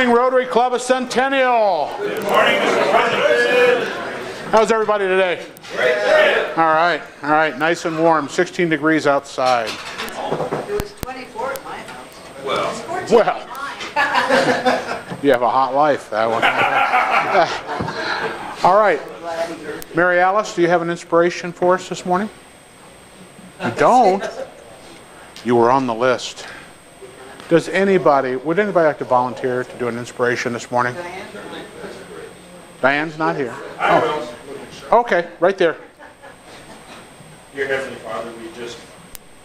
Rotary Club of Centennial. Good morning, Mr. President. How's everybody today? Great. All right, nice and warm, 16 degrees outside. It was 24 at my house. Well, You have a hot life, that one. All right, Mary Alice, do you have an inspiration for us this morning? You don't? You were on the list. Would anybody like to volunteer to do an inspiration this morning? Diane's not here. Oh. Okay, right there. Dear Heavenly Father, we just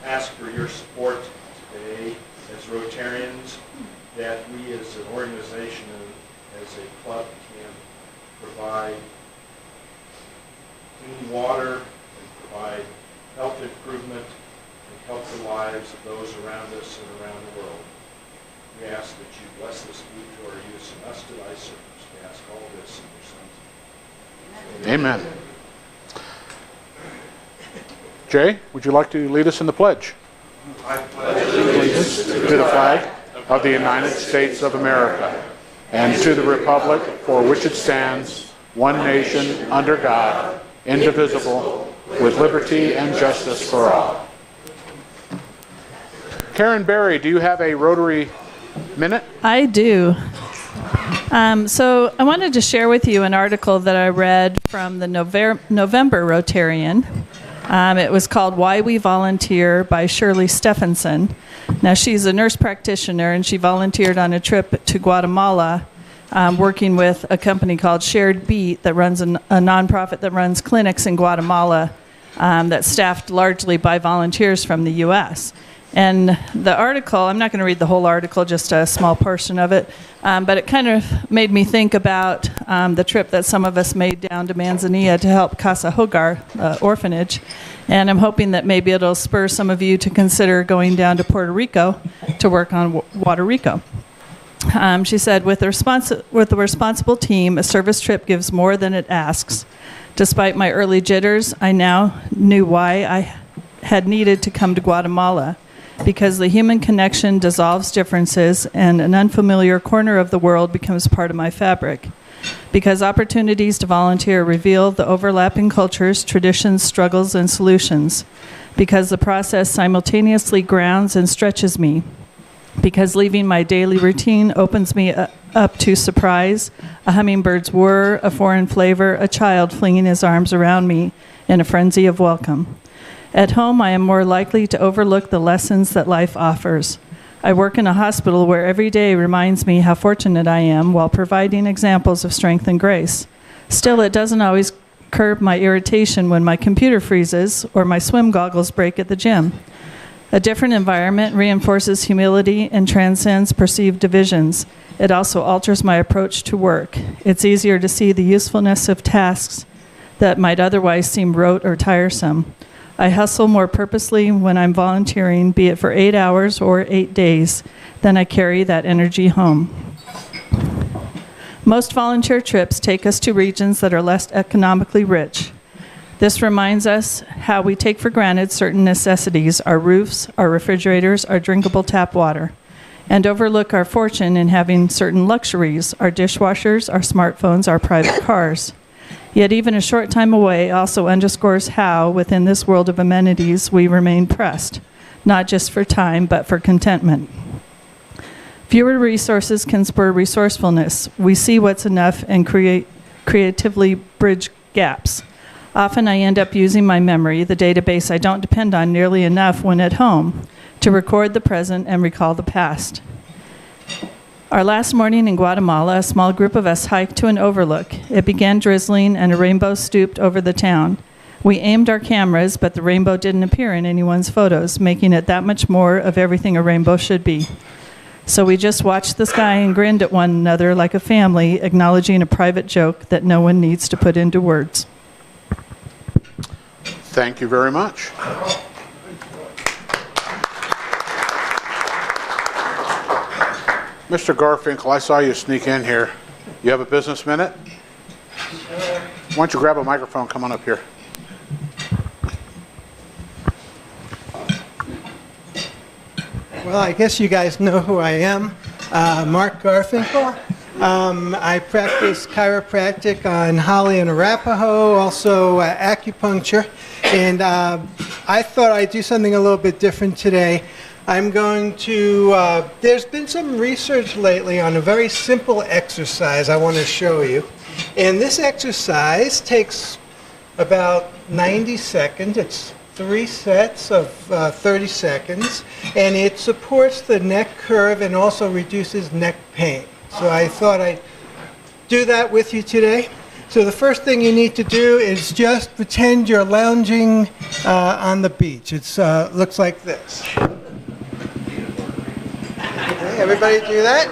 ask for your support today as Rotarians, that we as an organization and as a club can provide clean water and provide health improvement and help the lives of those around us and around the world. We ask that you bless this food to our use and us to thy service. We ask all this in your Son's name. Amen. Jay, would you like to lead us in the pledge? I pledge allegiance To the flag of the United States of America and to the republic for which it stands, one nation, under God, indivisible, with liberty and justice for all. Karen Berry, do you have a Rotary minute? I do. So I wanted to share with you an article that I read from the November Rotarian. It was called Why We Volunteer by Shirley Stephenson. Now, she's a nurse practitioner, and she volunteered on a trip to Guatemala working with a company called Shared Beat that runs a nonprofit that runs clinics in Guatemala that's staffed largely by volunteers from the U.S. And the article, I'm not going to read the whole article, just a small portion of it, but it kind of made me think about the trip that some of us made down to Manzanilla to help Casa Hogar orphanage. And I'm hoping that maybe it'll spur some of you to consider going down to Puerto Rico to work on Water Rico. She said, with a responsible team, a service trip gives more than it asks. Despite my early jitters, I now knew why I had needed to come to Guatemala. Because the human connection dissolves differences and an unfamiliar corner of the world becomes part of my fabric. Because opportunities to volunteer reveal the overlapping cultures, traditions, struggles, and solutions. Because the process simultaneously grounds and stretches me. Because leaving my daily routine opens me up to surprise, a hummingbird's whir, a foreign flavor, a child flinging his arms around me in a frenzy of welcome. At home, I am more likely to overlook the lessons that life offers. I work in a hospital where every day reminds me how fortunate I am while providing examples of strength and grace. Still, it doesn't always curb my irritation when my computer freezes or my swim goggles break at the gym. A different environment reinforces humility and transcends perceived divisions. It also alters my approach to work. It's easier to see the usefulness of tasks that might otherwise seem rote or tiresome. I hustle more purposely when I'm volunteering, be it for 8 hours or 8 days. Then I carry that energy home. Most volunteer trips take us to regions that are less economically rich. This reminds us how we take for granted certain necessities, our roofs, our refrigerators, our drinkable tap water, and overlook our fortune in having certain luxuries, our dishwashers, our smartphones, our private cars. Yet even a short time away also underscores how, within this world of amenities, we remain pressed, not just for time, but for contentment. Fewer resources can spur resourcefulness. We see what's enough and creatively bridge gaps. Often I end up using my memory, the database I don't depend on nearly enough when at home, to record the present and recall the past. Our last morning in Guatemala, a small group of us hiked to an overlook. It began drizzling and a rainbow stooped over the town. We aimed our cameras, but the rainbow didn't appear in anyone's photos, making it that much more of everything a rainbow should be. So we just watched the sky and grinned at one another like a family, acknowledging a private joke that no one needs to put into words. Thank you very much. Mr. Garfinkel, I saw you sneak in here. You have a business minute? Why don't you grab a microphone, come on up here. Well, I guess you guys know who I am. Mark Garfinkel. I practice chiropractic on Holly and Arapahoe, also acupuncture, and I thought I'd do something a little bit different today. I'm going to, there's been some research lately on a very simple exercise I want to show you. And this exercise takes about 90 seconds. It's 3 sets of 30 seconds, and it supports the neck curve and also reduces neck pain. So I thought I'd do that with you today. So the first thing you need to do is just pretend you're lounging on the beach. It looks like this. Okay, everybody do that?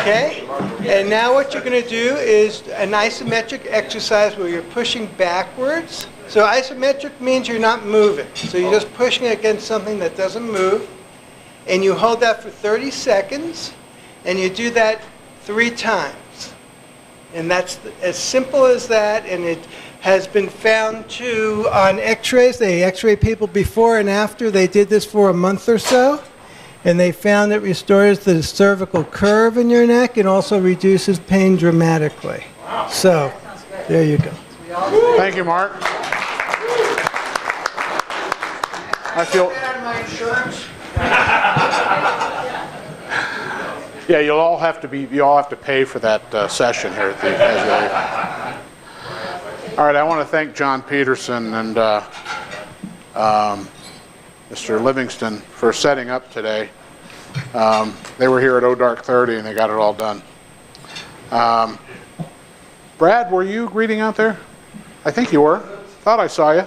Okay, and now what you're going to do is an isometric exercise where you're pushing backwards. So isometric means you're not moving. So you're just pushing against something that doesn't move. And you hold that for 30 seconds, and you do that 3 times. And that's as simple as that, and it has been found to, on x-rays, they x-ray people before and after. They did this for a month or so. And they found it restores the cervical curve in your neck and also reduces pain dramatically. Wow. So, there you go. Thank you, Mark. I feel. Yeah, you all have to pay for that session here at the end. All right, I want to thank John Peterson and Mr. Livingston for setting up today. They were here at dark 30 and they got it all done. Brad, were you greeting out there? I think you were. Thought I saw you.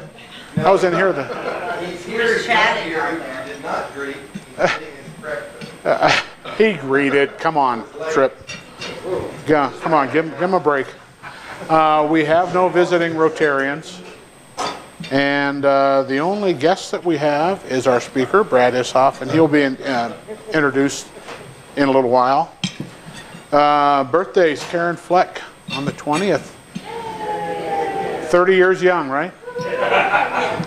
I was in here. He was chatting out there. He did not greet. He's eating his breakfast. He greeted. Come on, Trip. Yeah, come on, give him a break. We have no visiting Rotarians. And the only guest that we have is our speaker, Brad Ishoff, and he'll be introduced in a little while. Birthdays, Karen Fleck on the 20th. 30 years young, right?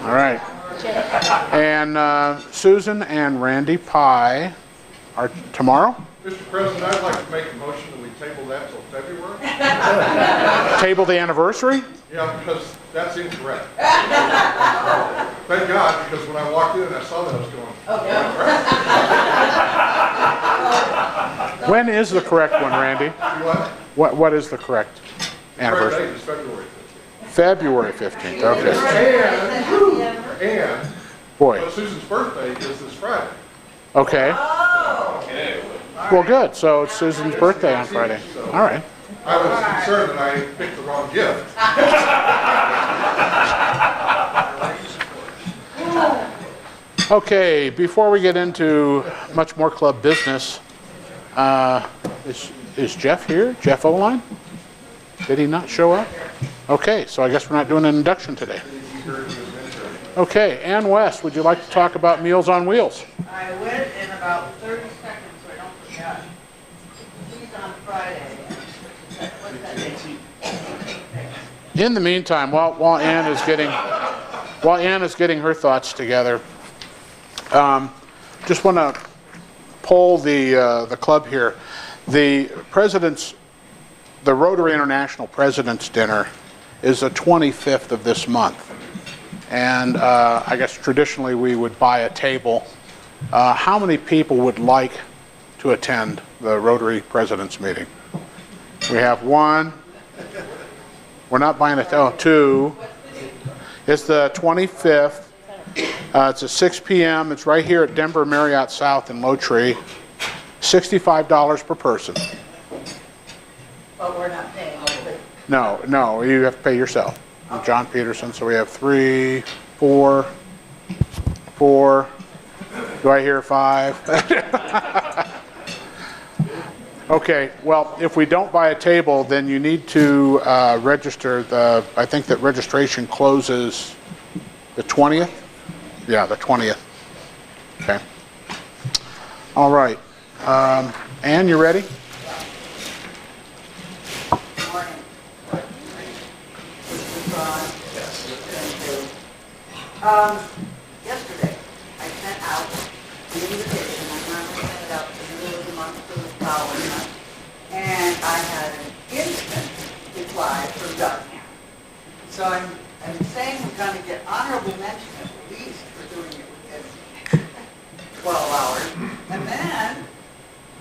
All right. And Susan and Randy Pye are tomorrow. Mr. President, I'd like to make a motion that we table that till February. Table the anniversary? Yeah, because that's incorrect. Thank God, because when I walked in and I saw that, I was going, When is the correct one, Randy? what? What is the correct anniversary? Correct date is February 15th. February 15th, okay. And Boy, Susan's birthday is this Friday. okay. Well, good. So it's Susan's birthday on Friday. All right. I was concerned that I picked the wrong gift. Okay, before we get into much more club business, is Jeff here? Jeff Oline? Did he not show up? Okay, so I guess we're not doing an induction today. Okay, Ann West, would you like to talk about Meals on Wheels? I went in about 30 seconds, so I don't forget. He's on Friday. What's that date? In the meantime, while Ann is getting her thoughts together, just want to poll the club here. The Rotary International President's Dinner is the 25th of this month, and I guess traditionally we would buy a table. How many people would like to attend the Rotary President's meeting? We have one. We're not buying two. It's the 25th. It's at 6 p.m. It's right here at Denver Marriott South in Rotary. $65 per person. But we're not paying. No, you have to pay yourself. I'm John Peterson, so we have 3, 4. Do I hear 5? Okay, well, if we don't buy a table, then you need to register. I think that registration closes the 20th? Yeah, the 20th. Okay. All right. Ann, you ready? Morning. Yesterday, I sent out the invitation. I normally send it out at the middle of the month to following, and I had an instant reply from Darkham. So I'm saying we're going to get honorable mention at least for doing it within 12 hours. And then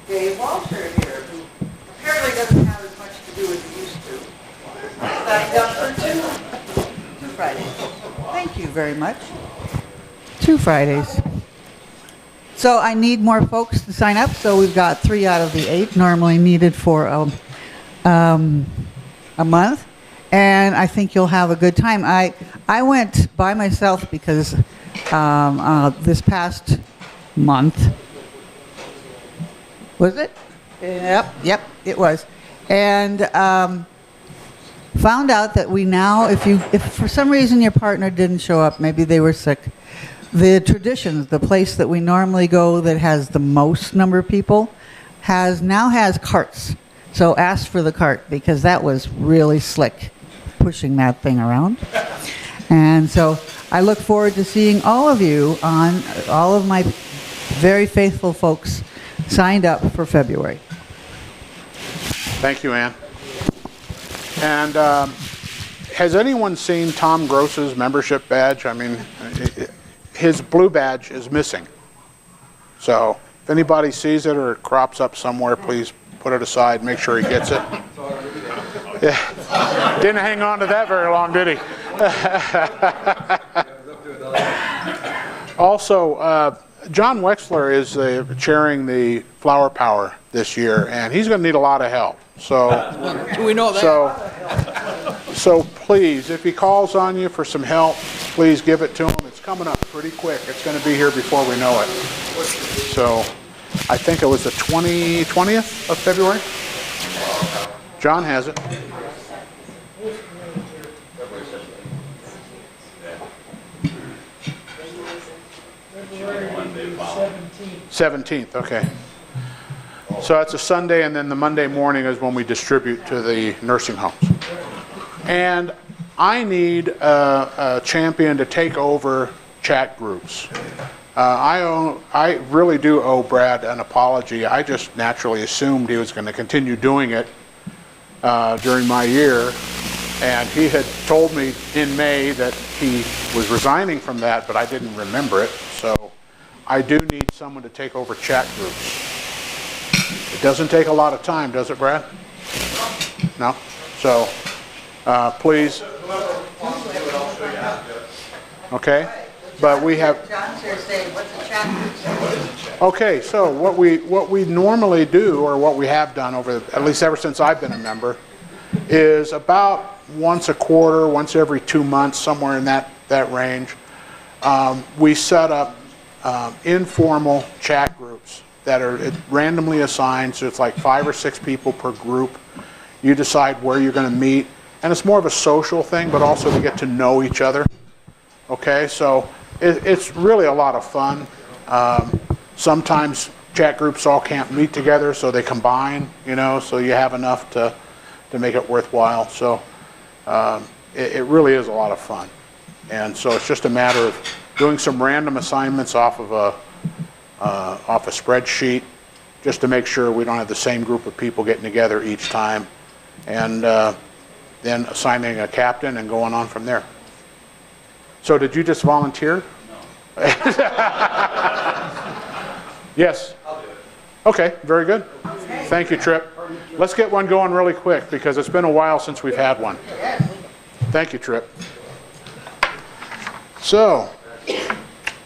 Dave Walter here, who apparently doesn't have as much to do as he used to, signed up for two Fridays. Thank you very much. 2 Fridays. So I need more folks to sign up. So we've got 3 out of the 8 normally needed for a month. And I think you'll have a good time. I went by myself because this past month, was it? Yep, it was. And found out that we now, if for some reason your partner didn't show up, maybe they were sick, the traditions, the place that we normally go that has the most number of people, now has carts. So ask for the cart, because that was really slick, pushing that thing around. And so I look forward to seeing all of you on, all of my very faithful folks signed up for February. Thank you, Ann. And has anyone seen Tom Gross's membership badge? I mean, his blue badge is missing. So if anybody sees it or it crops up somewhere, please put it aside, make sure he gets it. Yeah. Didn't hang on to that very long, did he? Also, John Wexler is chairing the Flower Power this year, and he's going to need a lot of help. So, we know that. So please, if he calls on you for some help, please give it to him. It's coming up pretty quick. It's going to be here before we know it. So I think it was the 20th of February. John has it. Monday, 17th, okay. So that's a Sunday, and then the Monday morning is when we distribute to the nursing homes. And I need a champion to take over chat groups. I really do owe Brad an apology. I just naturally assumed he was going to continue doing it during my year. And he had told me in May that he was resigning from that, but I didn't remember it. So I do need someone to take over chat groups. It doesn't take a lot of time, does it, Brad? No? So please. Okay? But we have... John's here saying, what's a chat group? Okay, so what we normally do, or what we have done over, at least ever since I've been a member, is about once a quarter, once every 2 months, somewhere in that range, we set up informal chat groups that are randomly assigned. So it's like 5 or 6 people per group. You decide where you're going to meet, and it's more of a social thing, but also to get to know each other. Okay, so it's really a lot of fun. Sometimes chat groups all can't meet together, so they combine, so you have enough to make it worthwhile. So it really is a lot of fun. And so it's just a matter of doing some random assignments off of a spreadsheet, just to make sure we don't have the same group of people getting together each time, and then assigning a captain and going on from there. So did you just volunteer? No. Yes. I'll do it. Okay, very good. Thank you, Tripp. Let's get one going really quick, because it's been a while since we've had one. Thank you, Tripp. So,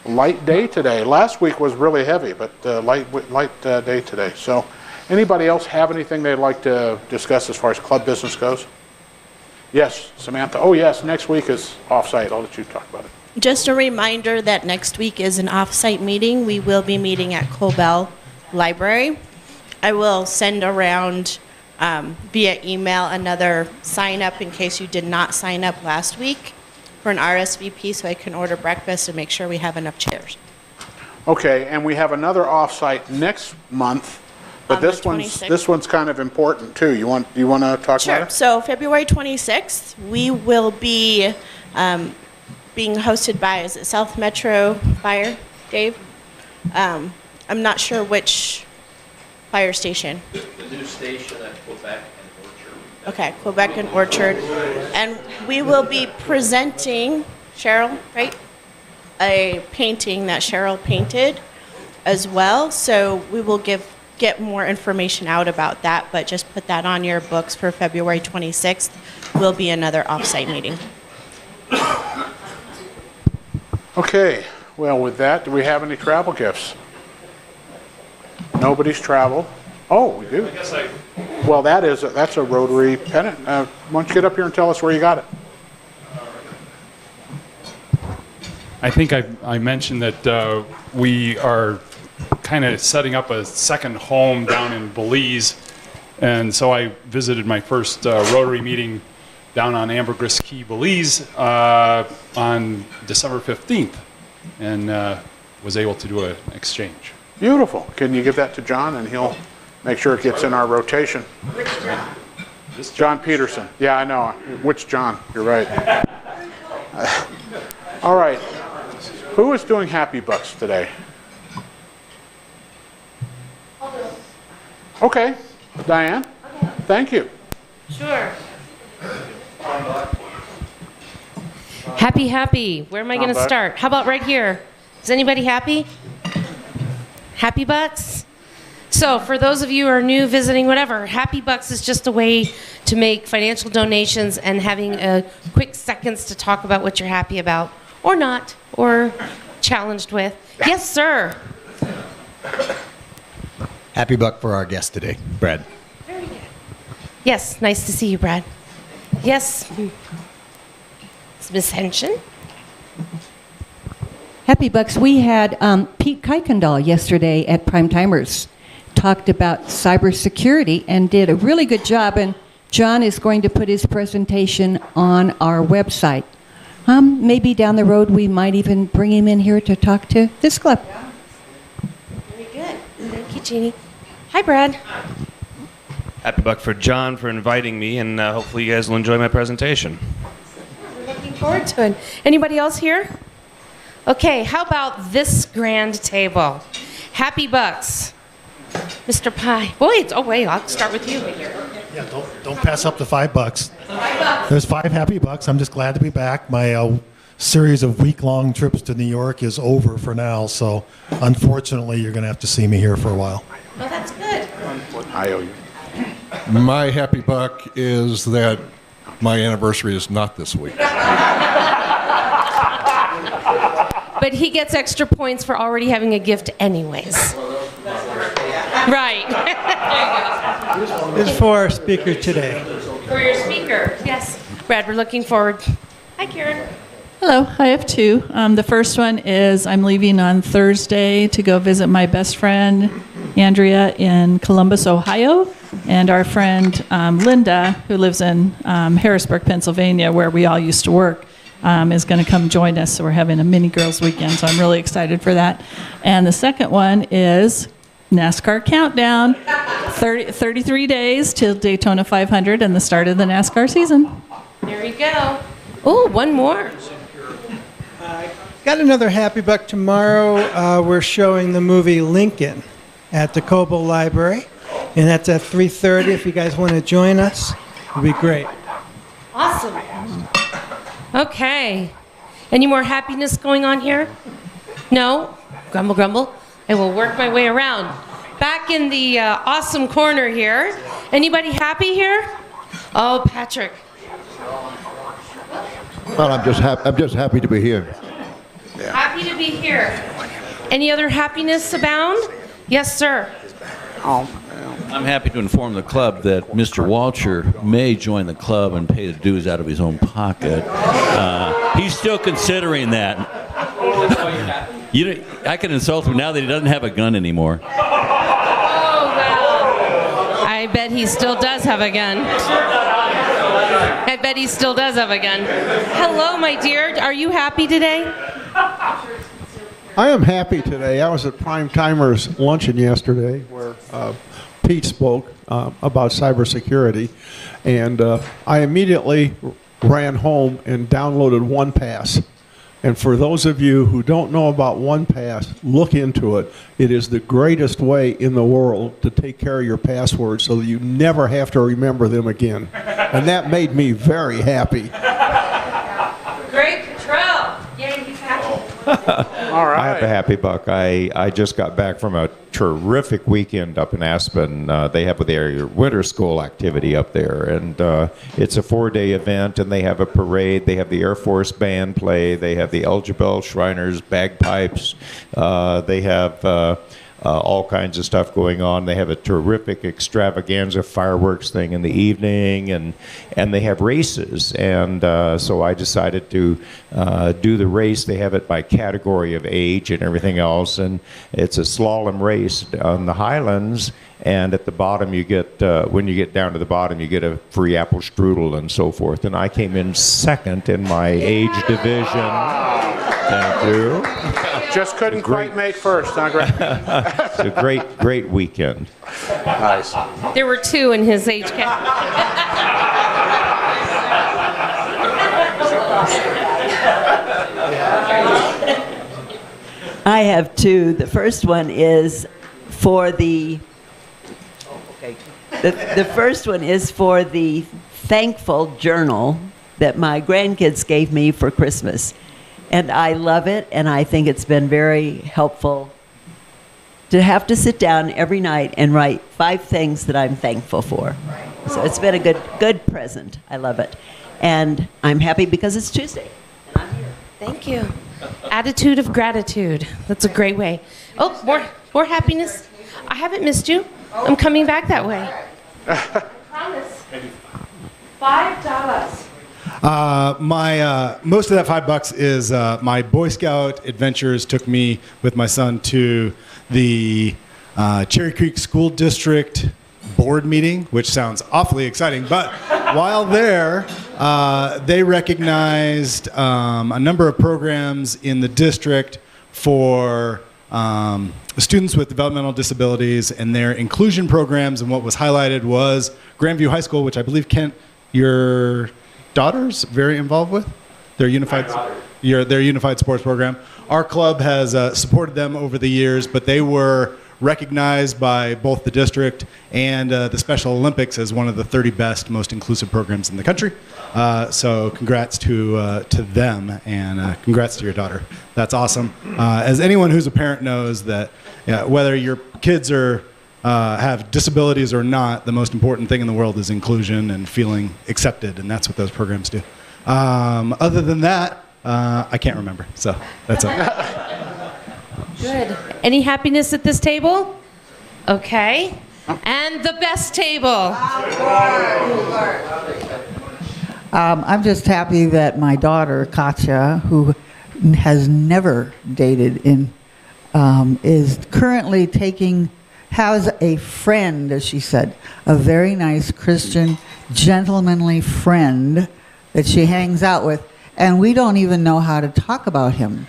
light day today. Last week was really heavy, but light day today. So, anybody else have anything they'd like to discuss as far as club business goes? Yes, Samantha. Oh, yes, next week is off-site. I'll let you talk about it. Just a reminder that next week is an off-site meeting. We will be meeting at Colbell Library. I will send around via email another sign-up in case you did not sign up last week for an RSVP, so I can order breakfast and make sure we have enough chairs. Okay, and we have another off-site next month, but On the this one's kind of important too. You want to talk Sure. about it? So February 26th, we will be being hosted by, is it South Metro Fire, Dave? I'm not sure which fire station? The new station at Quebec and Orchard. Okay, Quebec and Orchard. And we will be presenting, Cheryl, right? A painting that Cheryl painted as well. So we will get more information out about that, but just put that on your books for February 26th. Will be another offsite meeting. Okay, well, with that, do we have any travel gifts? Nobody's traveled. Oh, we do. I guess I, Well, that's a Rotary pennant. Why don't you get up here and tell us where you got it? I think I mentioned that we are kind of setting up a second home down in Belize. And so I visited my first Rotary meeting down on Ambergris Key, Belize on December 15th and was able to do an exchange. Beautiful. Can you give that to John and he'll make sure it gets in our rotation? Which John? John Peterson. Yeah, I know. Which John? You're right. All right. Who is doing Happy Bucks today? Okay. Diane? Thank you. Sure. Happy, happy. Where am I going to Buck. start? How about right here? Is anybody happy? Happy Bucks? So, for those of you who are new, visiting, whatever, Happy Bucks is just a way to make financial donations and having a quick seconds to talk about what you're happy about, or not, or challenged with. Yes, sir. Happy buck for our guest today, Brad. Very good. Yes, nice to see you, Brad. Yes. It's Miss Henshin. Happy Bucks. We had Pete Kuykendall yesterday at Prime Timers. Talked about cybersecurity and did a really good job. And John is going to put his presentation on our website. Maybe down the road we might even bring him in here to talk to this club. Very good. Thank you, Jeannie. Hi, Brad. Happy buck for John for inviting me, and hopefully you guys will enjoy my presentation. We're looking forward to it. Anybody else here? Okay, how about this grand table? Happy Bucks. Mr. Pie. Wait, I'll start with you here. Yeah, don't pass up the $5. There's 5 Happy Bucks. I'm just glad to be back. My series of week-long trips to New York is over for now, so unfortunately you're going to have to see me here for a while. Oh, that's good. I owe you. My happy buck is that my anniversary is not this week. But he gets extra points for already having a gift anyways. Right. There you go. This is for our speaker today. For your speaker. Yes. Brad, we're looking forward. Hi, Karen. Hello, I have two. The first one is I'm leaving on Thursday to go visit my best friend, Andrea, in Columbus, Ohio, and our friend Linda, who lives in Harrisburg, Pennsylvania, where we all used to work, is going to come join us. So we're having a mini girls weekend, so I'm really excited for that. And the second one is NASCAR countdown, 33 days till Daytona 500 and the start of the NASCAR season. There you go. Oh, one more. Got another Happy Buck tomorrow. We're showing the movie Lincoln at the Cobo Library, and that's at 3:30. If you guys want to join us, it'd be great. Awesome. Okay. Any more happiness going on here? No? Grumble, grumble. I will work my way around. Back in the awesome corner here. Anybody happy here? Oh, Patrick. Well, I'm just happy to be here. Yeah. Happy to be here. Any other happiness abound? Yes, sir. I'm happy to inform the club that Mr. Walcher may join the club and pay the dues out of his own pocket. He's still considering that. I can insult him now that he doesn't have a gun anymore. Oh, wow. I bet he still does have a gun. I bet he still does have a gun. Hello, my dear. Are you happy today? I am happy today. I was at Prime Timers luncheon yesterday where Pete spoke about cybersecurity, and I immediately ran home and downloaded OnePass And for those of you who don't know about OnePass, look into it. It is the greatest way in the world to take care of your passwords so that you never have to remember them again. And that made me very happy. Great control. Yay, he's happy. All right. I have a happy buck. I just got back from a terrific weekend up in Aspen. They have their winter school activity up there, and it's a 4-day event, and they have a parade. They have the Air Force band play. They have the Elgebel Shriners bagpipes. They have all kinds of stuff going on. They have a terrific extravaganza fireworks thing in the evening, and they have races. And so I decided to do the race. They have it by category of age and everything else, and it's a slalom race on the Highlands. And at the bottom, you get when you get down to the bottom, you get a free apple strudel and so forth. And I came in second in my age division. Thank you. Just couldn't quite make first, huh, Greg? It's a great weekend. Nice. There were 2 in his age category. I have 2. The first one is for the first one is for the thankful journal that my grandkids gave me for Christmas. And I love it, and I think it's been very helpful to have to sit down every night and write 5 things that I'm thankful for. So it's been a good present. I love it. And I'm happy because it's Tuesday, and I'm here. Thank you. Attitude of gratitude. That's a great way. Oh, more happiness. I haven't missed you. I'm coming back that way. Promise. $5. My most of that $5 is my Boy Scout adventures took me with my son to the Cherry Creek School District board meeting, which sounds awfully exciting. But while there, they recognized a number of programs in the district for students with developmental disabilities and their inclusion programs. And what was highlighted was Grandview High School, which I believe, Kent, your daughter's very involved with their unified sports program. Our club has supported them over the years, but they were recognized by both the district and the Special Olympics as one of the 30 best, most inclusive programs in the country. So congrats to them, and congrats to your daughter. That's awesome. As anyone who's a parent knows, that whether your kids are have disabilities or not, the most important thing in the world is inclusion and feeling accepted, and that's what those programs do. Other than that, I can't remember, so that's it. Good. Any happiness at this table? Okay. And the best table. I'm just happy that my daughter, Katya, who has never dated, is currently has a friend, as she said, a very nice Christian, gentlemanly friend that she hangs out with, and we don't even know how to talk about him.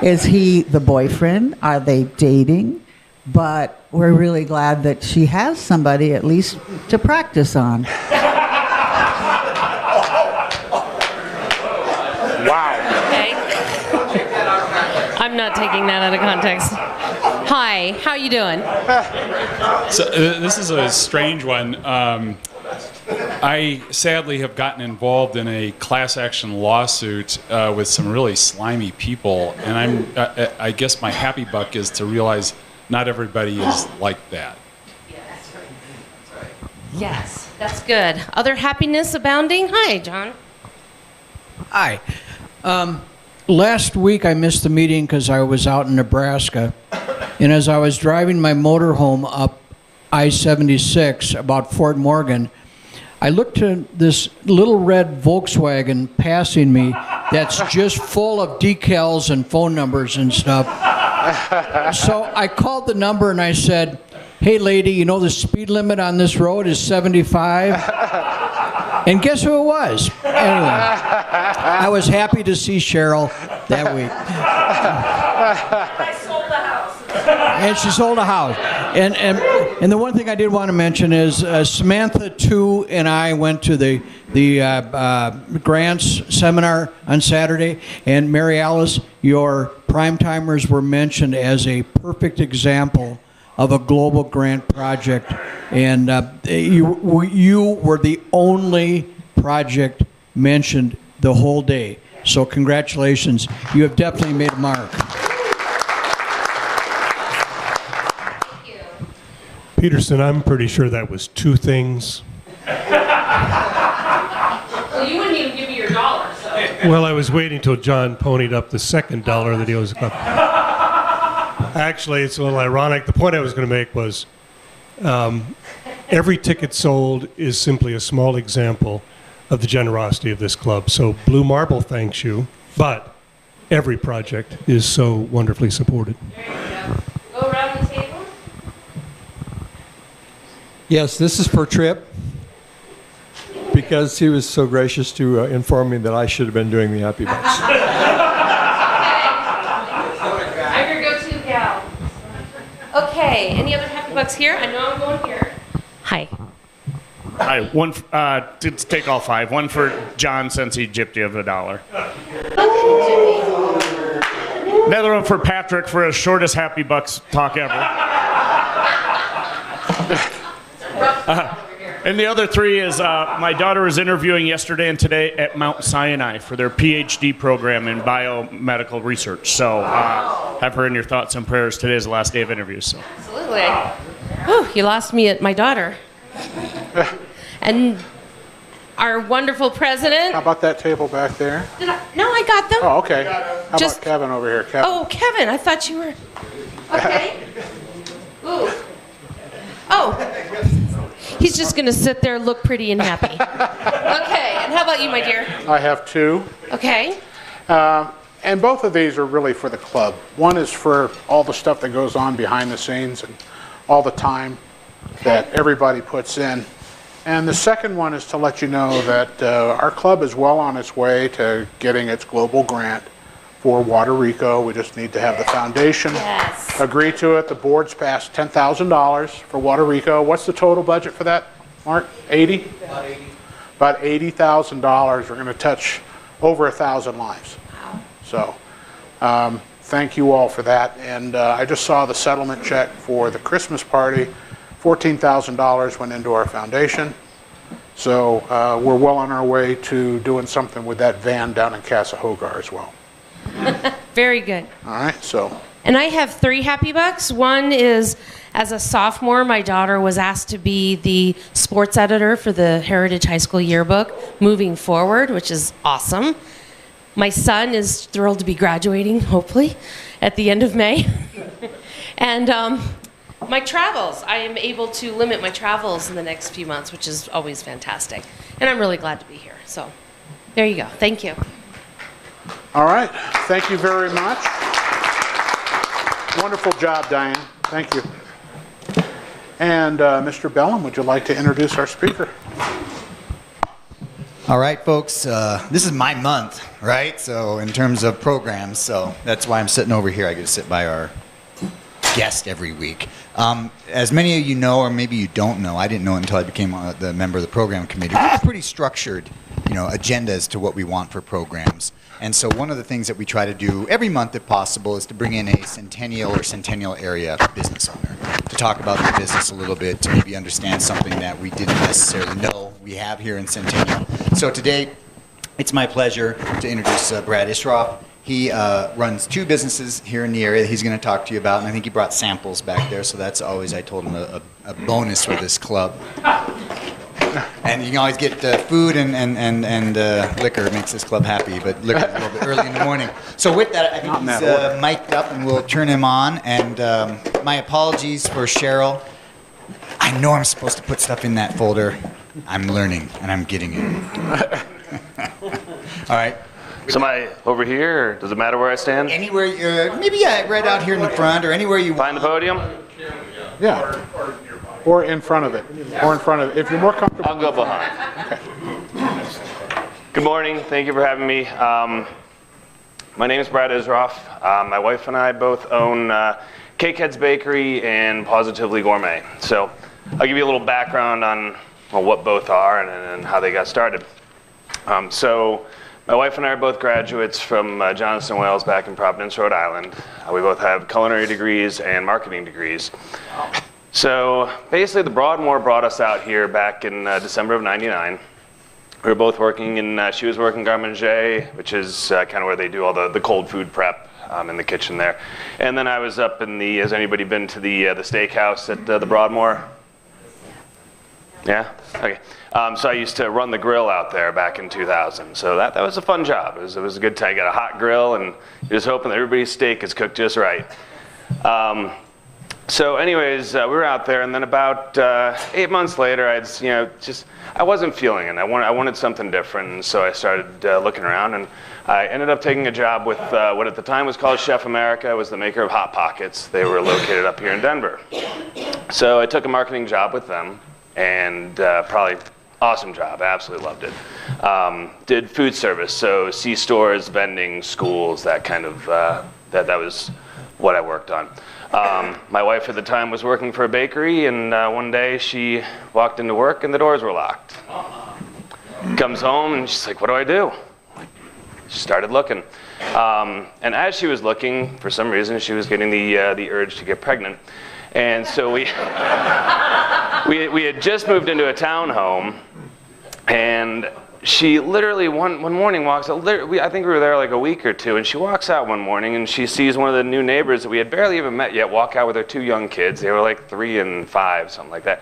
Is he the boyfriend? Are they dating? But we're really glad that she has somebody at least to practice on. Okay. I'm not taking that out of context. Hi, how you doing? So this is a strange one. I sadly have gotten involved in a class action lawsuit with some really slimy people, and I guess my happy buck is to realize not everybody is like that. Yes, that's good. Other happiness abounding? Hi, John. Hi. Last week I missed the meeting because I was out in Nebraska, and as I was driving my motorhome up I-76 about Fort Morgan, I looked to this little red Volkswagen passing me that's just full of decals and phone numbers and stuff. So I called the number and I said, "Hey lady, you know the speed limit on this road is 75? And guess who it was? Anyway, I was happy to see Cheryl that week. I sold the house. And she sold a house. And the one thing I did want to mention is Samantha too and I went to the grants seminar on Saturday, and Mary Alice, your prime timers were mentioned as a perfect example of a global grant project, and you were the only project mentioned the whole day. So congratulations, you have definitely made a mark. Peterson, I'm pretty sure that was two things. Well, you wouldn't even give me your dollar, so. Well, I was waiting till John ponied up the second dollar that he was going to. Actually, it's a little ironic. The point I was going to make was every ticket sold is simply a small example of the generosity of this club. So Blue Marble thanks you, but every project is so wonderfully supported. There you go. Go around the table. Yes, this is for Tripp, because he was so gracious to inform me that I should have been doing the Happy Bucks. I'm your go-to gal. Okay, any other Happy Bucks here? I know I'm going here. Hi. Hi, one, to take all five. One for John, since he gypped you of $1. Another one for Patrick for his shortest Happy Bucks talk ever. And the other three is my daughter was interviewing yesterday and today at Mount Sinai for their PhD program in biomedical research. So have her in your thoughts and prayers. Today is the last day of interviews. So. Absolutely. Whew, you lost me at my daughter. And our wonderful president. How about that table back there? No, I got them. Oh, okay. How about Kevin over here? Kevin. Oh, Kevin, I thought you were. Okay. Ooh. Oh. He's just going to sit there, look pretty and happy. Okay, and how about you, my dear? I have two. Okay. And both of these are really for the club. One is for all the stuff that goes on behind the scenes and all the time that everybody puts in. And the second one is to let you know that our club is well on its way to getting its global grant for Water Rico. We just need to have the foundation agree to it. The board's passed $10,000 for Water Rico. What's the total budget for that, Mark? 80? About $80,000. We're going to touch over 1,000 lives. Wow. So thank you all for that. And I just saw the settlement check for the Christmas party. $14,000 went into our foundation. So we're well on our way to doing something with that van down in Casa-Hogar as well. Very good. All right, so. And I have 3 Happy Bucks. One is, as a sophomore, my daughter was asked to be the sports editor for the Heritage High School yearbook moving forward, which is awesome. My son is thrilled to be graduating, hopefully, at the end of May. And my travels, I am able to limit my travels in the next few months, which is always fantastic. And I'm really glad to be here. So there you go. Thank you. All right. Thank you very much. Wonderful job, Diane. Thank you. And Mr. Bellum, would you like to introduce our speaker? All right, folks. This is my month, right? So in terms of programs, so that's why I'm sitting over here. I get to sit by our guest every week. As many of you know, or maybe you don't know, I didn't know it until I became the member of the program committee. We have a pretty structured, agenda as to what we want for programs. And so one of the things that we try to do every month, if possible, is to bring in a Centennial or Centennial area business owner to talk about the business a little bit, to maybe understand something that we didn't necessarily know we have here in Centennial. So today, it's my pleasure to introduce Brad Isroff. He runs 2 businesses here in the area that he's going to talk to you about, and I think he brought samples back there, so that's always, I told him, a bonus for this club. And you can always get food and liquor. Makes this club happy, but liquor a little bit early in the morning. So with that, I think he's mic'd up, and we'll turn him on. And my apologies for Cheryl. I know I'm supposed to put stuff in that folder. I'm learning, and I'm getting it. All right. So am I over here, or does it matter where I stand? Anywhere, maybe right out here in the front, or anywhere you want. Behind the podium? Yeah. Or in front of it. Or in front of it. If you're more comfortable. I'll go behind. Okay. Good morning. Thank you for having me. My name is Brad Isroff. My wife and I both own Cakehead's Bakery and Pawsitively Gourmet. So I'll give you a little background on what both are and how they got started. So my wife and I are both graduates from Jonathan Wales back in Providence, Rhode Island. We both have culinary degrees and marketing degrees. So basically the Broadmoor brought us out here back in December of '99. We were both working in, she was working Garde Manger, which is kind of where they do all the cold food prep in the kitchen there. And then I was up in the, has anybody been to the steakhouse at the Broadmoor? Yeah? Okay. So I used to run the grill out there back in 2000. So that was a fun job. It was a good time. You got a hot grill and you're just hoping that everybody's steak is cooked just right. So anyways, we were out there, and then about 8 months later, I wasn't feeling it. I wanted something different, and so I started looking around, and I ended up taking a job with what at the time was called Chef America. It was the maker of Hot Pockets. They were located up here in Denver. So I took a marketing job with them, and probably awesome job. I absolutely loved it. Did food service, so C-stores, vending, schools, that kind of, that was what I worked on. My wife at the time was working for a bakery, and one day she walked into work and the doors were locked. Comes home and she's like, what do I do? She started looking. And as she was looking, for some reason, she was getting the urge to get pregnant. And so we had just moved into a townhome, and she literally one morning walks out. I think we were there like a week or two, and she walks out one morning and she sees one of the new neighbors that we had barely even met yet walk out with her 2 young kids. They were like 3 and 5, something like that.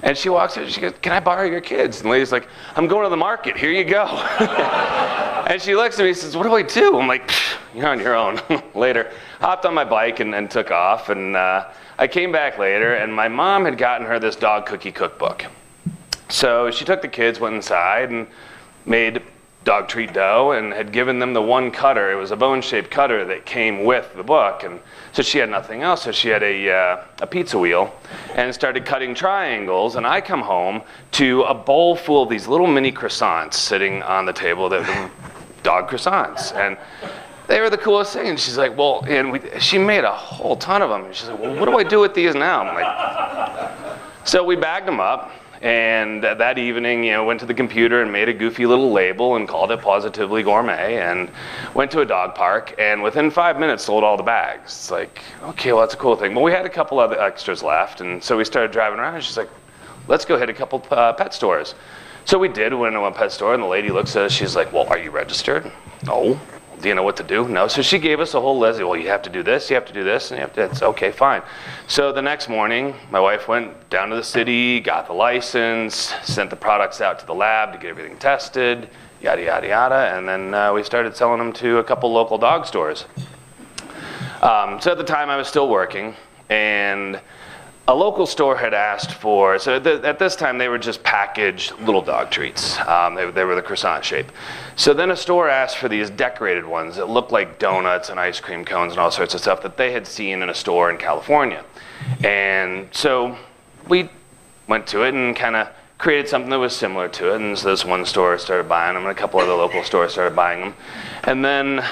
And she walks in and she goes, "Can I borrow your kids?" And the lady's like, "I'm going to the market. Here you go." And she looks at me and says, "What do I do?" I'm like, "You're on your own." Later, hopped on my bike and took off. And I came back later, and my mom had gotten her this dog cookie cookbook. So she took the kids, went inside, and made dog treat dough, and had given them the one cutter. It was a bone-shaped cutter that came with the book, and so she had nothing else. So she had a pizza wheel and started cutting triangles. And I come home to a bowl full of these little mini croissants sitting on the table, that were dog croissants, and they were the coolest thing. And she's like, "Well," and she made a whole ton of them. And she's like, "Well, what do I do with these now?" I'm like, so we bagged them up. And that evening, went to the computer and made a goofy little label and called it Pawsitively Gourmet, and went to a dog park, and within 5 minutes sold all the bags. It's like, okay, well, that's a cool thing. But we had a couple other extras left, and so we started driving around, and she's like, "Let's go hit a couple pet stores." So we did. We went to one pet store, and the lady looks at us. She's like, "Well, are you registered?" "No." "Do you know what to do?" "No." So she gave us a whole list. "Well, you have to do this, you have to do this, and you have to." It's okay, fine. So the next morning, my wife went down to the city, got the license, sent the products out to the lab to get everything tested, yada, yada, yada. And then we started selling them to a couple local dog stores. So at the time, I was still working, and a local store had asked for, so at this time they were just packaged little dog treats. They were the croissant shape. So then a store asked for these decorated ones that looked like donuts and ice cream cones and all sorts of stuff that they had seen in a store in California. And so we went to it and kind of created something that was similar to it. And so this one store started buying them, and a couple other local stores started buying them. And then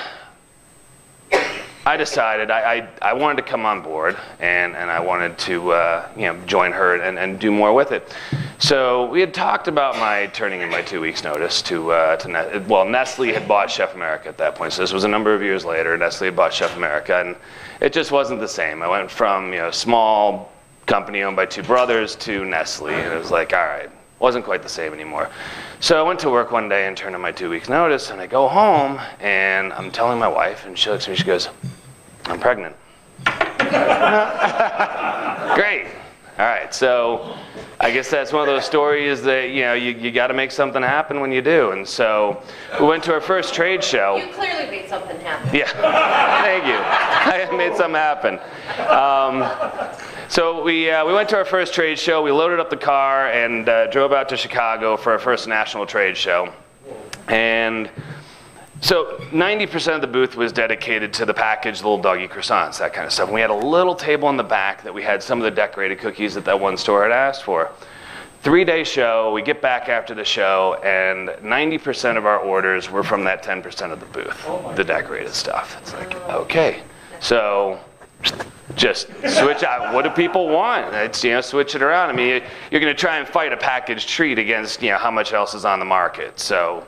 I decided I wanted to come on board, and I wanted to join her and do more with it. So we had talked about my turning in my 2 weeks notice to Nestle had bought Chef America at that point. So this was a number of years later. Nestle had bought Chef America, and it just wasn't the same. I went from small company owned by 2 brothers to Nestle, and it was like, all right, wasn't quite the same anymore. So I went to work one day and turned in my 2 weeks notice, and I go home and I'm telling my wife, and she looks at me, she goes, "I'm pregnant." Great. All right. So I guess that's one of those stories that, you got to make something happen when you do. And so we went to our first trade show. You clearly made something happen. Yeah. Thank you. I made something happen. So we went to our first trade show. We loaded up the car and drove out to Chicago for our first national trade show. And so 90% of the booth was dedicated to the packaged little doggy croissants, that kind of stuff. And we had a little table in the back that we had some of the decorated cookies that one store had asked for. 3-day show, we get back after the show, and 90% of our orders were from that 10% of the booth, the decorated stuff. It's like, okay. So just switch out. What do people want? It's, switch it around. I mean, you're going to try and fight a packaged treat against, how much else is on the market. So,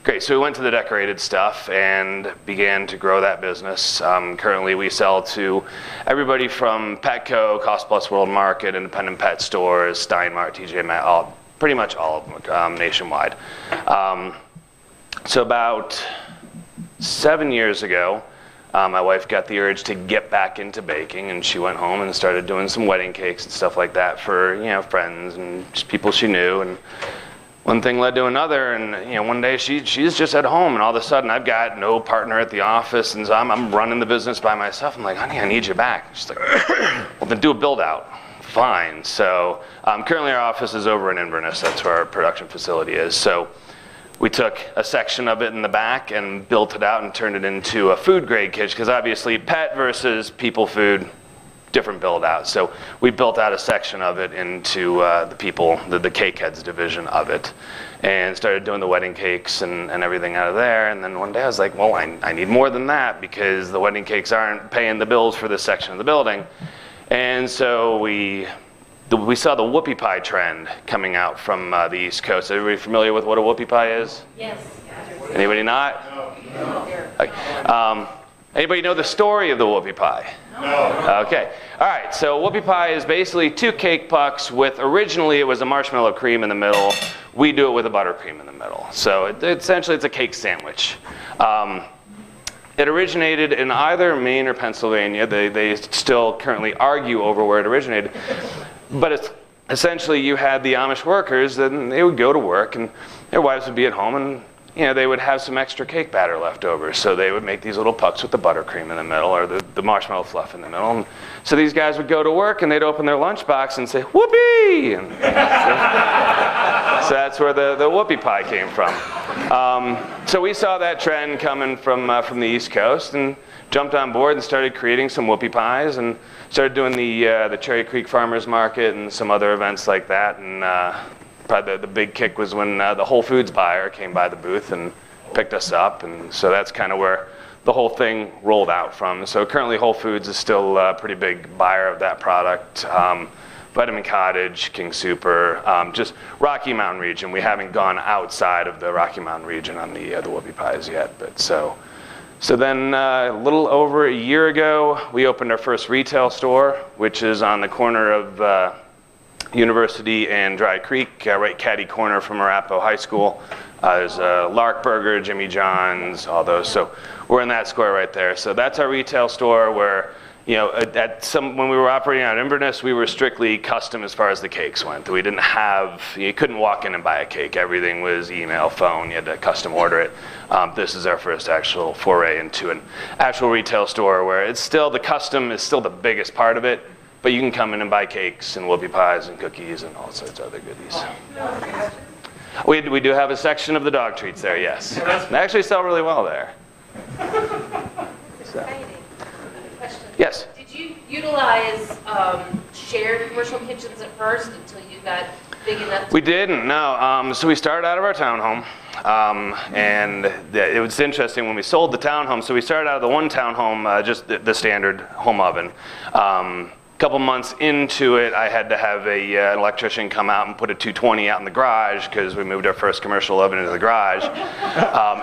great. So we went to the decorated stuff and began to grow that business. Currently, we sell to everybody from Petco, Cost Plus World Market, independent pet stores, Stein Mart, TJ Maxx, pretty much all of them nationwide. So about 7 years ago, my wife got the urge to get back into baking, and she went home and started doing some wedding cakes and stuff like that for friends and just people she knew. And one thing led to another, and one day she's just at home, and all of a sudden I've got no partner at the office, and so I'm running the business by myself. I'm like, honey, I need you back. She's like, well, then do a build out. Fine. So currently our office is over in Inverness. That's where our production facility is. So we took a section of it in the back and built it out and turned it into a food grade kitchen, because obviously pet versus people food, different build out. So we built out a section of it into the cake heads division of it, and started doing the wedding cakes and everything out of there. And then one day I was like, well, I need more than that, because the wedding cakes aren't paying the bills for this section of the building. And so we saw the whoopie pie trend coming out from the East Coast. Everybody familiar with what a whoopie pie is? Yes. Anybody not? No. Anybody know the story of the whoopie pie? No. Okay. All right. So whoopie pie is basically 2 cake pucks with, originally it was a marshmallow cream in the middle. We do it with a buttercream in the middle. So essentially it's a cake sandwich. It originated in either Maine or Pennsylvania. They still currently argue over where it originated. But it's essentially, you had the Amish workers, and they would go to work, and their wives would be at home, and they would have some extra cake batter left over. So they would make these little pucks with the buttercream in the middle, or the marshmallow fluff in the middle. And so these guys would go to work, and they'd open their lunchbox and say, whoopee! And so that's where the whoopie pie came from. So we saw that trend coming from the East Coast, and jumped on board and started creating some whoopie pies, and started doing the Cherry Creek Farmers Market and some other events like that. And probably the big kick was when the Whole Foods buyer came by the booth and picked us up. And so that's kind of where the whole thing rolled out from. So currently Whole Foods is still a pretty big buyer of that product. Vitamin Cottage, King Super, just Rocky Mountain region. We haven't gone outside of the Rocky Mountain region on the whoopie pies yet. But so then a little over a year ago, we opened our first retail store, which is on the corner of University and Dry Creek, right catty corner from Arapahoe High School. There's Lark Burger, Jimmy John's, all those. So we're in that square right there. So that's our retail store where, when we were operating out of Inverness, we were strictly custom as far as the cakes went. We didn't have, you couldn't walk in and buy a cake. Everything was email, phone, you had to custom order it. This is our first actual foray into an actual retail store where it's still, the custom is still the biggest part of it, but you can come in and buy cakes and whoopie pies and cookies and all sorts of other goodies. We do have a section of the dog treats there, yes. They actually sell really well there. So. Yes? Did you utilize shared commercial kitchens at first until you got big enough? We didn't, no. So we started out of our townhome. And it was interesting when we sold the townhome. So we started out of the one townhome, just the standard home oven. A couple months into it, I had to have an electrician come out and put a 220 out in the garage because we moved our first commercial oven into the garage.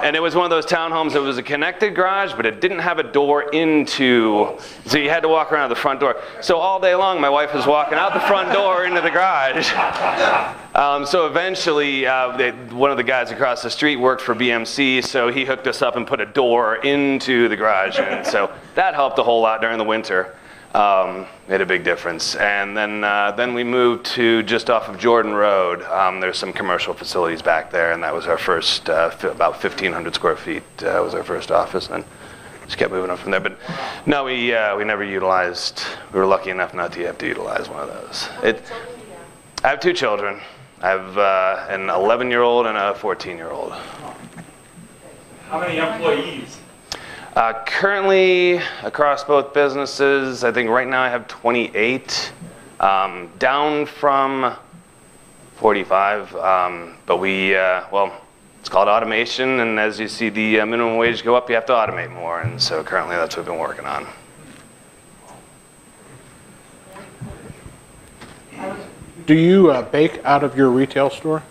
And it was one of those townhomes that was a connected garage, but it didn't have a door into, so you had to walk around the front door. So all day long, my wife was walking out the front door into the garage. So eventually, one of the guys across the street worked for BMC, so he hooked us up and put a door into the garage. And so that helped a whole lot during the winter. Made a big difference. And then we moved to just off of Jordan Road. There's some commercial facilities back there, and that was our first, about 1,500 square feet was our first office, and just kept moving up from there. But no, we never utilized, we were lucky enough not to have to utilize one of those. I have 2 children. I have an 11-year-old and a 14-year-old. How many employees? Currently, across both businesses, I think right now I have 28, down from 45. But it's called automation, and as you see the minimum wage go up, you have to automate more, and so currently that's what we've been working on. Do you bake out of your retail store?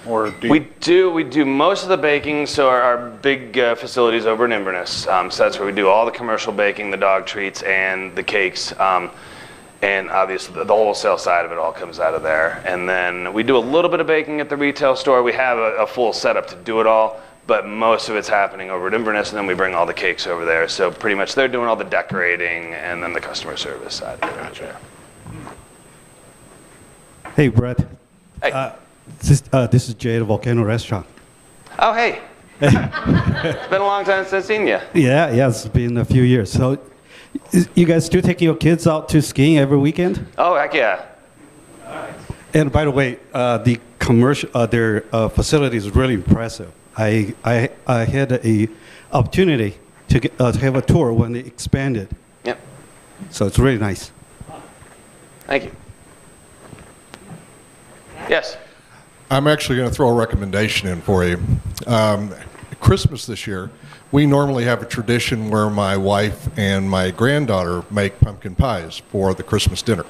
Or do you... We do most of the baking, so our big facilities over in Inverness. So that's where we do all the commercial baking, the dog treats, and the cakes. And obviously the wholesale side of it all comes out of there. And then we do a little bit of baking at the retail store. We have a full setup to do it all, but most of it's happening over at Inverness, and then we bring all the cakes over there. So pretty much they're doing all the decorating and then the customer service side of it. Gotcha. Hey, Brett. Hey. This is Jay at Volcano Restaurant. Oh, hey. It's been a long time since I've seen you. Yeah, it's been a few years. So, you guys still taking your kids out to skiing every weekend? Oh, heck yeah. And by the way, the commercial, their facility is really impressive. I had a opportunity to have a tour when they expanded. Yep. So it's really nice. Thank you. Yes. I'm actually going to throw a recommendation in for you. Christmas this year, we normally have a tradition where my wife and my granddaughter make pumpkin pies for the Christmas dinner.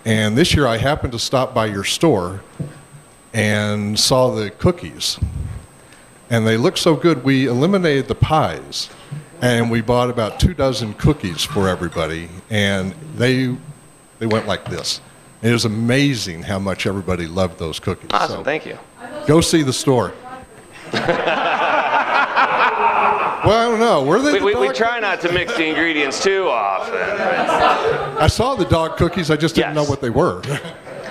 And this year I happened to stop by your store and saw the cookies. And they looked so good, we eliminated the pies. And we bought about 24 cookies for everybody. And they went like this. It was amazing how much everybody loved those cookies. Awesome, so thank you. Go see the store. Well, I don't know. Were they? We try not to mix the ingredients too often. I saw the dog cookies. I just didn't know what they were.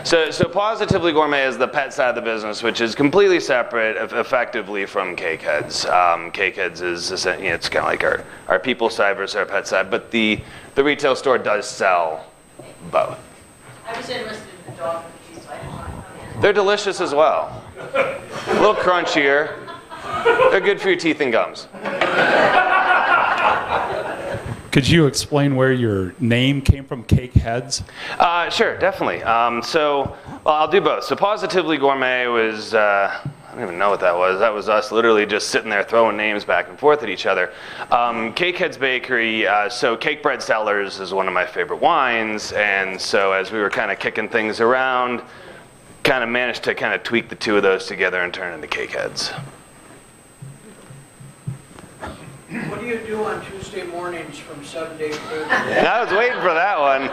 So Pawsitively Gourmet is the pet side of the business, which is completely separate, effectively, from Cake Heads. Cake Heads is it's kind of like our people side versus our pet side, but the retail store does sell both. I was interested in the dog cookies, so I didn't want to come in. They're delicious as well. A little crunchier. They're good for your teeth and gums. Could you explain where your name came from, Cake Heads? Sure, definitely. I'll do both. So Pawsitively Gourmet was, I don't even know what that was. That was us literally just sitting there throwing names back and forth at each other. Cake Heads Bakery, so Cake Bread Cellars is one of my favorite wines, and so as we were kind of kicking things around, kind of managed to kind of tweak the two of those together and turn into Cake Heads. What do you do on Tuesday mornings from 7 to 8:30? I was waiting for that one.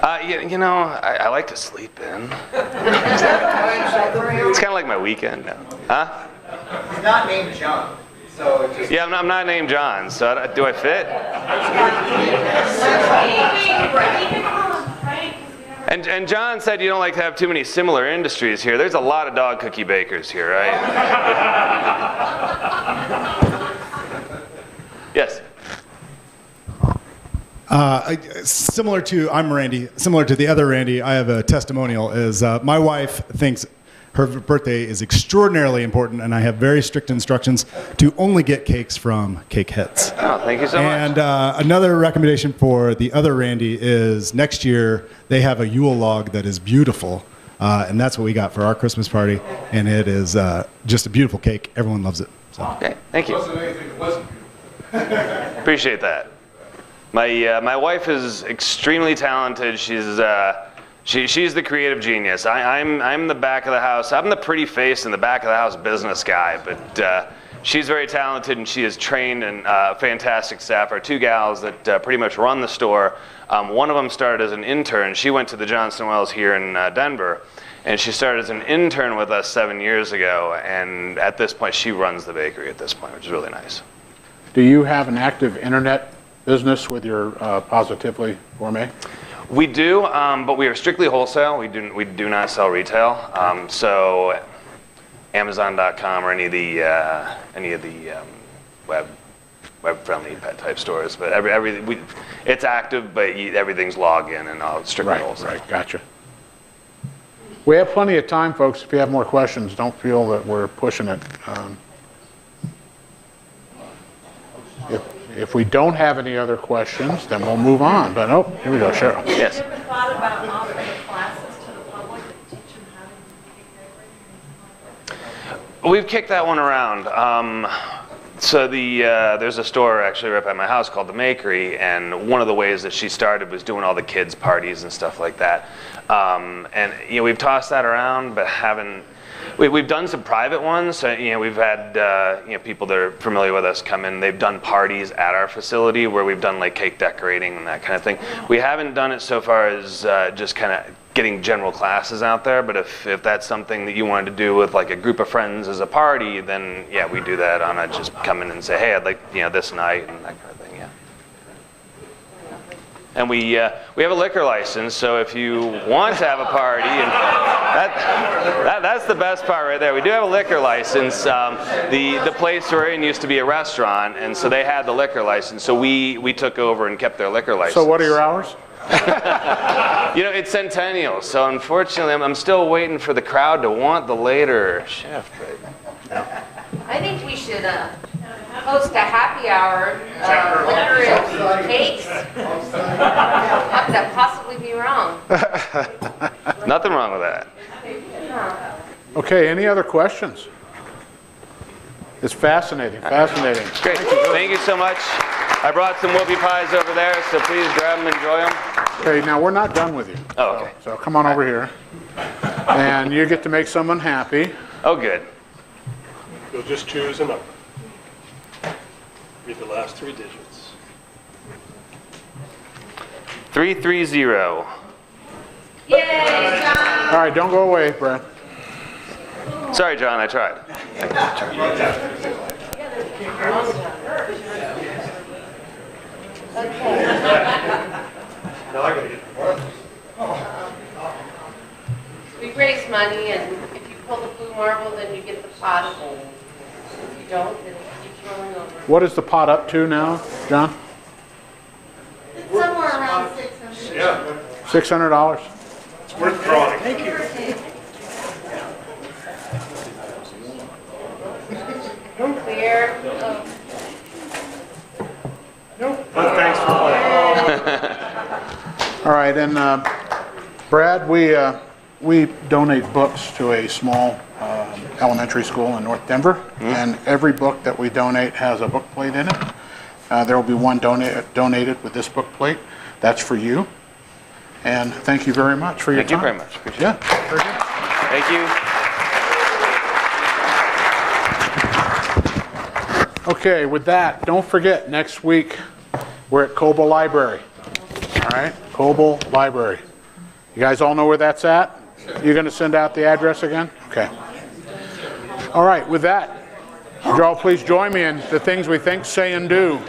I like to sleep in. It's kind of like my weekend now. Huh? He's not named John. So just Yeah, I'm not named John, so do I fit? And John said you don't like to have too many similar industries here. There's a lot of dog cookie bakers here, right? Yes. I'm Randy. Similar to the other Randy, I have a testimonial. My wife thinks her birthday is extraordinarily important, and I have very strict instructions to only get cakes from Cake Heads. Oh, thank you so much. And another recommendation for the other Randy is next year they have a Yule log that is beautiful, and that's what we got for our Christmas party, and it is just a beautiful cake. Everyone loves it. So. Okay, thank you. Appreciate that. My wife is extremely talented. She's the creative genius. I'm the back of the house. I'm the pretty face in the back of the house business guy, but she's very talented and she is trained and fantastic staff. Our two gals that pretty much run the store. One of them started as an intern. She went to the Johnston Wells here in Denver, and she started as an intern with us 7 years ago. And at this point, she runs the bakery at this point, which is really nice. Do you have an active internet business with your Pawsitively Gourmet? We do, but we are strictly wholesale. We do not sell retail. So Amazon.com or any of the web-friendly pet type stores. But it's active, but everything's logged in and all strictly wholesale. Right, gotcha. We have plenty of time, folks. If you have more questions, don't feel that we're pushing it. If we don't have any other questions, then we'll move on. But here we go, Cheryl. Yes. Have you ever thought about offering classes to the public that teach them how to make bakery? We've kicked that one around. So there's a store actually right by my house called the Makery, and one of the ways that she started was doing all the kids' parties and stuff like that. And we've tossed that around, but haven't. We've done some private ones. So, we've had people that are familiar with us come in. They've done parties at our facility where we've done like cake decorating and that kind of thing. We haven't done it so far as just kind of getting general classes out there. But if that's something that you wanted to do with like a group of friends as a party, then yeah, we do that on just come in and say, hey, I'd like this night and that kind of thing. Yeah. And we have a liquor license, so if you want to have a party, and that's the best part right there. We do have a liquor license. The place we're in used to be a restaurant, and so they had the liquor license. So we took over and kept their liquor license. So what are your hours? It's Centennial, so unfortunately I'm still waiting for the crowd to want the later shift. But, I think we should host a happy hour, liquor and cakes. How could that possibly be wrong? Nothing wrong with that. Okay, any other questions? It's fascinating, fascinating. Great, thank you so much. I brought some whoopie pies over there, so please grab them and enjoy them. Okay, now we're not done with you. Oh, okay. So come on over here. And you get to make someone happy. Oh, good. You'll just choose a number. Read the last 3 digits. 330. Yay, John! All right, don't go away, Brad. Sorry, John, I tried. We raise money, and if you pull the blue marble, then you get the pot. If you don't, then it keeps rolling over. What is the pot up to now, John? It's somewhere around 600. Yeah. $600. It's worth drawing. Thank you. Clear. Thanks for playing. All right, and Brad, we donate books to a small elementary school in North Denver, and every book that we donate has a book plate in it. There will be one donated with this book plate. That's for you. And thank you very much for your time. Thank you very much. Appreciate it. Very good. Thank you. Okay, with that, don't forget, next week we're at Coble Library. All right, Coble Library. You guys all know where that's at? You're going to send out the address again? Okay. All right, with that, would you all please join me in the things we think, say, and do.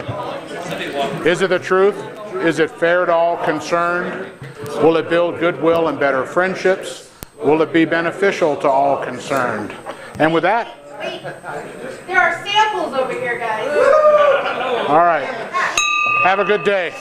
Is it the truth? Is it fair to all concerned? Will it build goodwill and better friendships? Will it be beneficial to all concerned? And with that, Wait, there are samples over here, guys. all right. Have a good day.